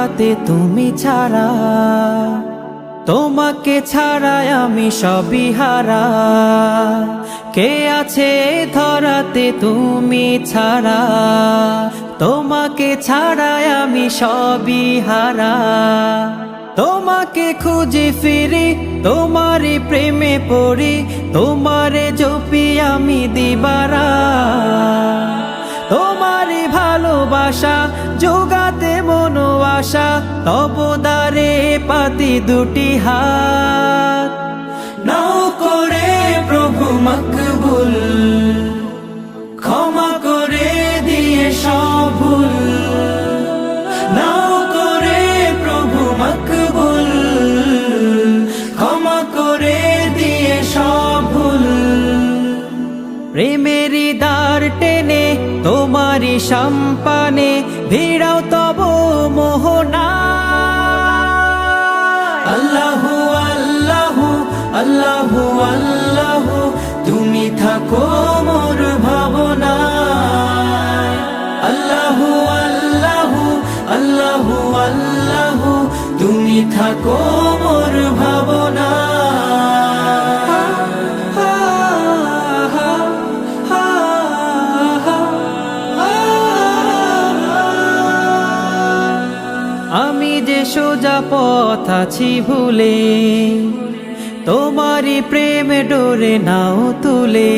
ধরাতে তুমি ছাড়া, তোমাকে ছাড়াই আমি সবই হারা। কে আছে ধরাতে তুমি ছাড়া, তোমাকে ছাড়াই আমি সবই হারা। তোমাকে খুঁজে ফিরি, তোমারই প্রেমে পড়ি, তোমারে জপি আমি দিবারা। তোমারই ভালোবাসা জোগাতে মনো আশা, তব দ্বারে পাতি দুটি হাত। নাও করে প্রভু মকবুল, ক্ষমা করে দিয়ে সব ভুল। নাও করে প্রভু মকবুল, ক্ষমা করে দিয়ে সব ভুল। প্রেমেরই দ্বার টেনে তোমারই সম্পানে ভিড়াও তব মোহনা। আল্লাহু আল্লাহু আল্লাহু আল্লাহু, তুমি থাকো মোর ভাবনায়। আল্লাহু আল্লাহু আল্লাহু আল্লাহু, তুমি থাকো মোর ভাবনায়। আমি যে সোজা পথ আছি ভুলে, তোমারই প্রেমে ডোরে নাও তুলে।